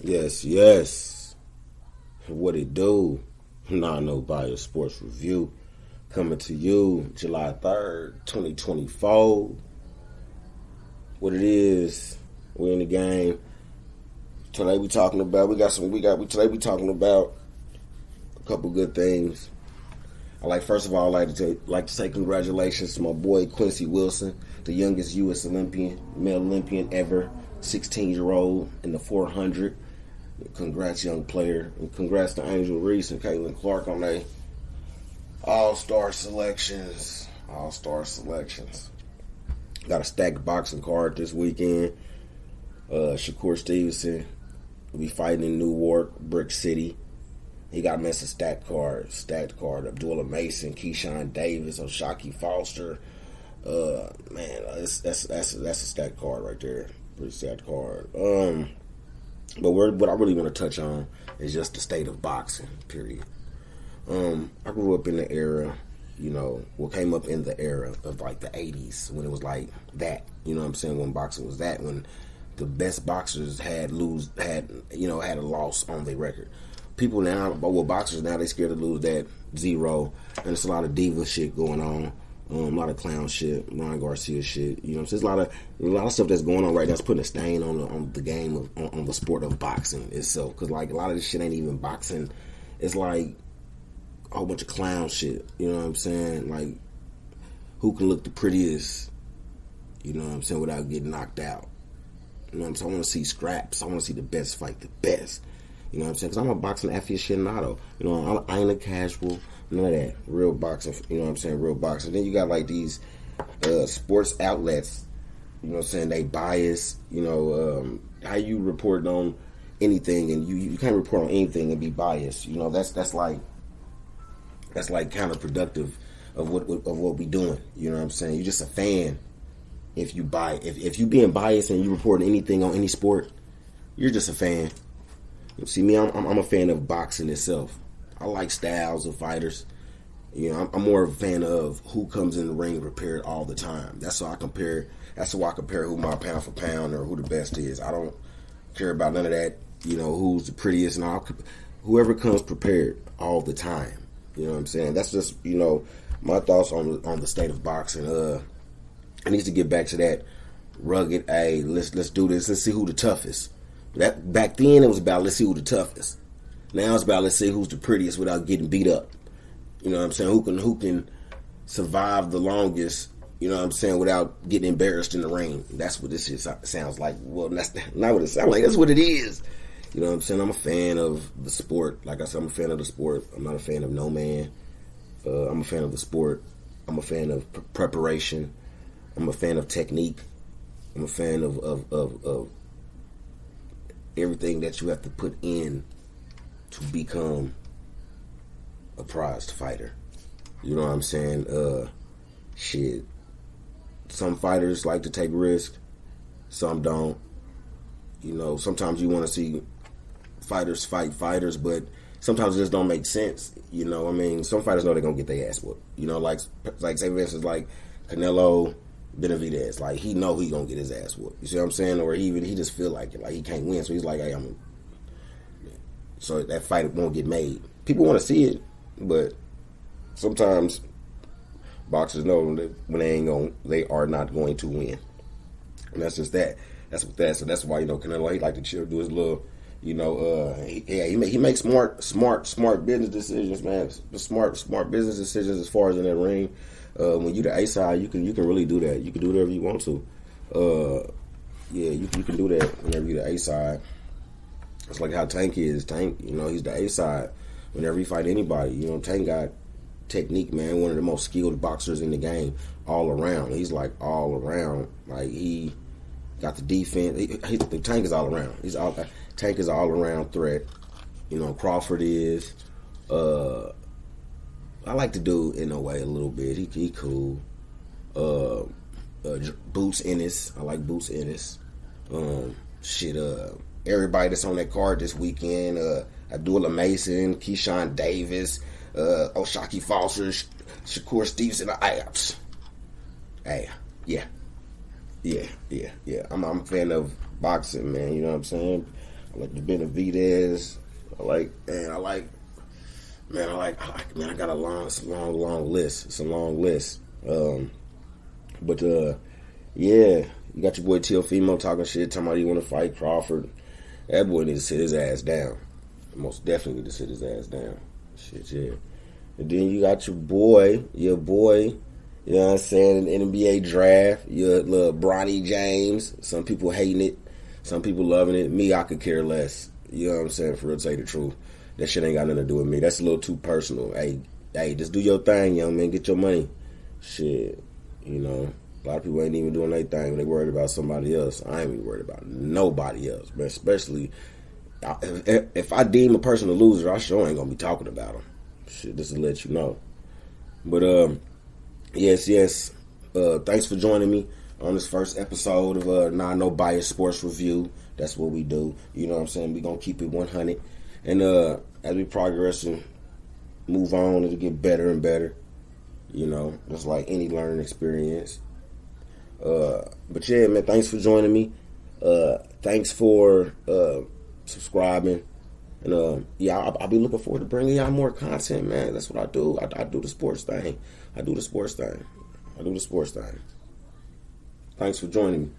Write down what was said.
Yes, yes. What it do? NAH-NoBias Sports Review coming to you July 3rd, 2024. What it is, we're in the game. Today we talking about today we talking about a couple good things. First of all, I'd like to say congratulations to my boy Quincy Wilson, the youngest U.S. male Olympian ever, 16-year-old in the 400. Congrats, young player. And congrats to Angel Reese and Caitlin Clark on their All-Star selections. Got a stacked boxing card this weekend. Shakur Stevenson will be fighting in Newark, Brick City. He got a mess of stacked card. Abdullah Mason, Keyshawn Davis, O'Shaquie Foster. That's a stacked card right there. Pretty stacked card. But what I really want to touch on is just the state of boxing, period. I grew up in the era, came up in the era of like the 80s when it was like that, when boxing was that, when the best boxers had a loss on their record. People now, boxers now, they scared to lose that zero, and it's a lot of diva shit going on. A lot of clown shit, Ryan Garcia shit. There's a lot of stuff that's going on right now. That's putting a stain on the game on the sport of boxing itself. Because like a lot of this shit ain't even boxing. It's like a whole bunch of clown shit. You know what I'm saying? Like who can look the prettiest? Without getting knocked out. You know what I'm saying? I want to see scraps. I want to see the best fight the best. You know what I'm saying? Because I'm a boxing aficionado. I ain't a casual. None of that. Real boxing, real boxing. Then you got like these sports outlets, they bias, how you report on anything, and you can't report on anything and be biased. That's like counterproductive of what we doing. You know what I'm saying? You're just a fan if you being biased and you report anything on any sport, you're just a fan. See me, I'm a fan of boxing itself. I like styles of fighters. I'm more of a fan of who comes in the ring prepared all the time. That's why I compare who my pound for pound or who the best is. I don't care about none of that. Who's the prettiest and all. Whoever comes prepared all the time. You know what I'm saying? That's just my thoughts on the state of boxing. I need to get back to that rugged. Hey, let's do this. Let's see who the toughest. That back then it was about let's see who the toughest. Now it's about let's see who's the prettiest without getting beat up. You know what I'm saying? Who can survive the longest, without getting embarrassed in the ring. That's what this shit sounds like. Well, that's not what it sounds like. That's what it is. You know what I'm saying? I'm a fan of the sport. Like I said, I'm a fan of the sport. I'm not a fan of no man. I'm a fan of the sport. I'm a fan of preparation. I'm a fan of technique. I'm a fan of everything that you have to put in to become a prized fighter. You know what I'm saying? Shit. Some fighters like to take risks. Some don't. Sometimes you want to see fighters fight fighters, but sometimes it just don't make sense. Some fighters know they're going to get their ass whooped. Like say for instance, like Canelo Benavidez. Like, he know he going to get his ass whooped. You see what I'm saying? Or he just feel like it. Like, he can't win. So he's like, hey, so that fight won't get made. People want to see it, but sometimes boxers know that when they are not going to win. And that's just that. That's what that. So that's why, Canelo, he like to chill, do his little, he makes smart business decisions, man. Smart business decisions as far as in that ring. When you the A side, you can really do that. You can do whatever you want to. You can do that whenever you're the A side. It's like how Tank is. Tank, he's the A side. Whenever he fight anybody, Tank got technique, man. One of the most skilled boxers in the game, all around. He's like all around. Like he got the defense. The Tank is all around. Tank is all around threat. Crawford is. I like the dude in a way a little bit. He cool. Boots Ennis. I like Boots Ennis. Everybody that's on that card this weekend. Abdullah Mason, Keyshawn Davis, O'Shaquie Foster, Shakur Stevenson. Yeah. I'm a fan of boxing, man. You know what I'm saying? I like the Benavides. I got a long list. It's a long list. Yeah, you got your boy Teofimo talking shit, talking about he want to fight Crawford. That boy needs to sit his ass down. Most definitely need to sit his ass down. Shit, yeah. And then you got your boy, you know what I'm saying, in the NBA draft, your little Bronny James. Some people hating it, some people loving it. Me, I could care less. You know what I'm saying, for real, to tell you the truth. That shit ain't got nothing to do with me. That's a little too personal. Hey, just do your thing, young man. Get your money. Shit, you know. A lot of people ain't even doing their thing. They worried about somebody else. I ain't even worried about nobody else. But especially, if I deem a person a loser, I sure ain't going to be talking about them. Shit, just to let you know. But, yes. Thanks for joining me on this first episode of NAH-NoBias Sports Review. That's what we do. You know what I'm saying? We going to keep it 100. And as we progress and move on, it'll get better and better. You know, just like any learning experience. But yeah, man, thanks for joining me. Thanks for subscribing. And I'll be looking forward to bringing y'all more content, man. That's what I do. I do the sports thing. Thanks for joining me.